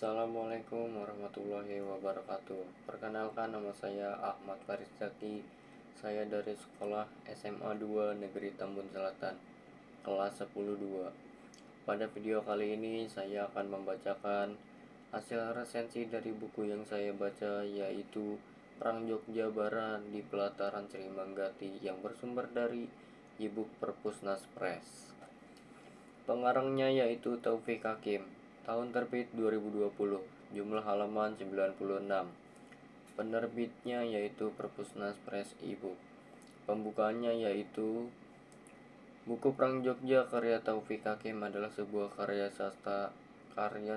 Assalamualaikum warahmatullahi wabarakatuh. Perkenalkan, nama saya Ahmad Faris Zaki. Saya dari sekolah SMA 2 Negeri Tambun Selatan, kelas 10-2. Pada video kali ini saya akan membacakan hasil resensi dari buku yang saya baca, yaitu Perang Jogja Barat di Pelataran Sri Manggati, yang bersumber dari e-book Perpusnas Press. Pengarangnya yaitu Taufik Hakim. Tahun terbit 2020, jumlah halaman 96. Penerbitnya yaitu Perpusnas Press e-book. Pembukaannya yaitu buku Perang Jogja karya Taufik Hakim adalah sebuah karya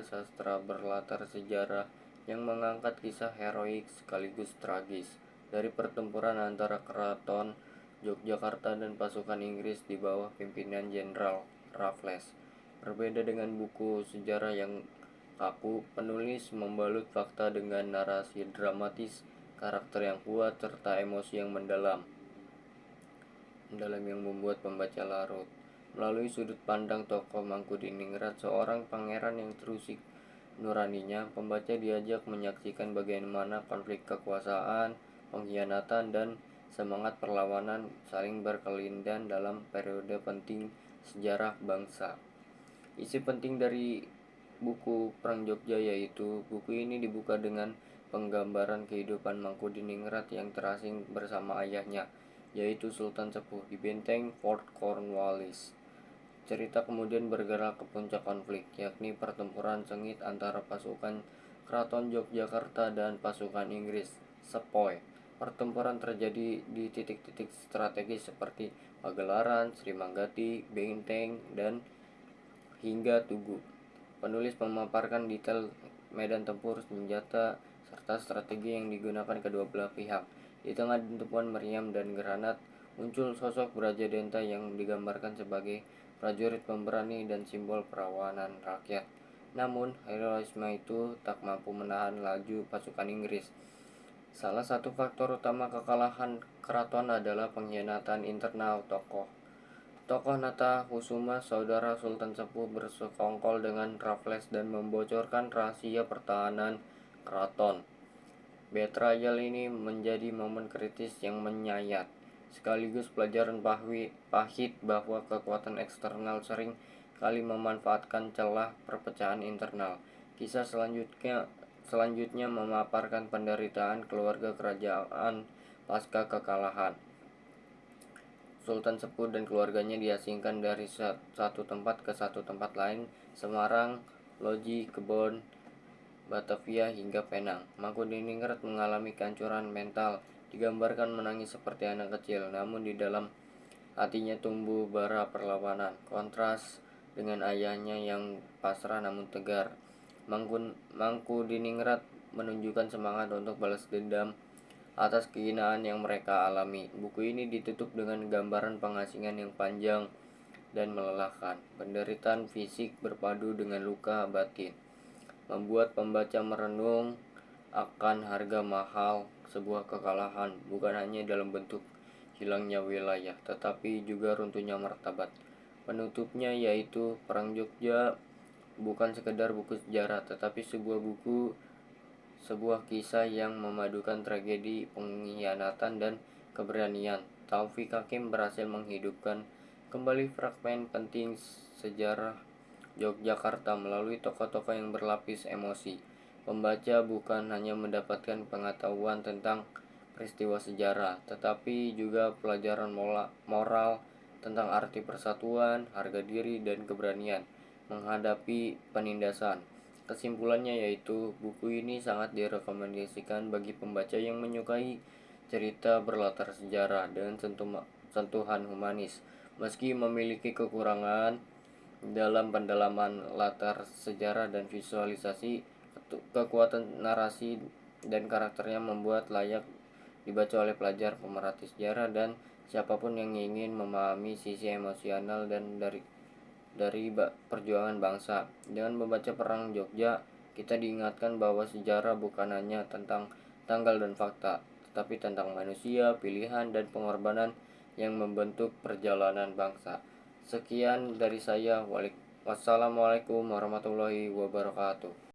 sastra berlatar sejarah yang mengangkat kisah heroik sekaligus tragis dari pertempuran antara keraton Yogyakarta dan pasukan Inggris di bawah pimpinan Jenderal Raffles. Berbeda dengan buku sejarah yang kaku, penulis membalut fakta dengan narasi dramatis, karakter yang kuat, serta emosi yang mendalam yang membuat pembaca larut. Melalui sudut pandang tokoh Mangkudiningrat, seorang pangeran yang terusik nuraninya, pembaca diajak menyaksikan bagaimana konflik kekuasaan, pengkhianatan, dan semangat perlawanan saling berkelindan dalam periode penting sejarah bangsa. Isi penting dari buku Perang Jogja yaitu buku ini dibuka dengan penggambaran kehidupan Mangkudiningrat yang terasing bersama ayahnya, yaitu Sultan Sepuh, di benteng Fort Cornwallis. Cerita kemudian bergerak ke puncak konflik, yakni pertempuran sengit antara pasukan Keraton Yogyakarta dan pasukan Inggris Sepoy. Pertempuran terjadi di titik-titik strategis seperti Pagelaran, Sri Manggati, Benteng, dan hingga Tugu. Penulis memaparkan detail medan tempur, senjata, serta strategi yang digunakan kedua belah pihak. Di tengah tumpuan meriam dan granat, muncul sosok Bradjadenta yang digambarkan sebagai prajurit pemberani dan simbol perlawanan rakyat. Namun, heroisme itu tak mampu menahan laju pasukan Inggris. Salah satu faktor utama kekalahan keraton adalah pengkhianatan internal tokoh Nata Kusuma, saudara Sultan Sepuh, bersekongkol dengan Raffles dan membocorkan rahasia pertahanan keraton. Betrayal ini menjadi momen kritis yang menyayat, sekaligus pelajaran pahit bahwa kekuatan eksternal sering kali memanfaatkan celah perpecahan internal. Kisah selanjutnya memaparkan penderitaan keluarga kerajaan pasca kekalahan. Sultan Sepuh dan keluarganya diasingkan dari satu tempat ke satu tempat lain, Semarang, Loji, Kebon, Batavia, hingga Penang. Mangkudiningrat mengalami kehancuran mental, digambarkan menangis seperti anak kecil, namun di dalam hatinya tumbuh bara perlawanan. Kontras dengan ayahnya yang pasrah namun tegar. Mangkudiningrat menunjukkan semangat untuk balas dendam atas kehinaan yang mereka alami. Buku ini ditutup dengan gambaran pengasingan yang panjang dan melelahkan. Penderitaan fisik berpadu dengan luka batin membuat pembaca merenung akan harga mahal sebuah kekalahan, bukan hanya dalam bentuk hilangnya wilayah, tetapi juga runtuhnya martabat. Penutupnya yaitu Perang Jogja bukan sekedar buku sejarah, tetapi sebuah kisah yang memadukan tragedi, pengkhianatan, dan keberanian. Taufik Hakim berhasil menghidupkan kembali fragmen penting sejarah Yogyakarta melalui tokoh-tokoh yang berlapis emosi. Pembaca bukan hanya mendapatkan pengetahuan tentang peristiwa sejarah, tetapi juga pelajaran moral tentang arti persatuan, harga diri, dan keberanian menghadapi penindasan. Kesimpulannya yaitu buku ini sangat direkomendasikan bagi pembaca yang menyukai cerita berlatar sejarah dengan sentuhan humanis. Meski memiliki kekurangan dalam pendalaman latar sejarah dan visualisasi, kekuatan narasi dan karakternya membuat layak dibaca oleh pelajar, pemerhati sejarah, dan siapapun yang ingin memahami sisi emosional dan dari perjuangan bangsa. Dengan membaca Perang Jogja, kita diingatkan bahwa sejarah bukan hanya tentang tanggal dan fakta, tetapi tentang manusia, pilihan, dan pengorbanan yang membentuk perjalanan bangsa. Sekian dari saya. Wassalamualaikum warahmatullahi wabarakatuh.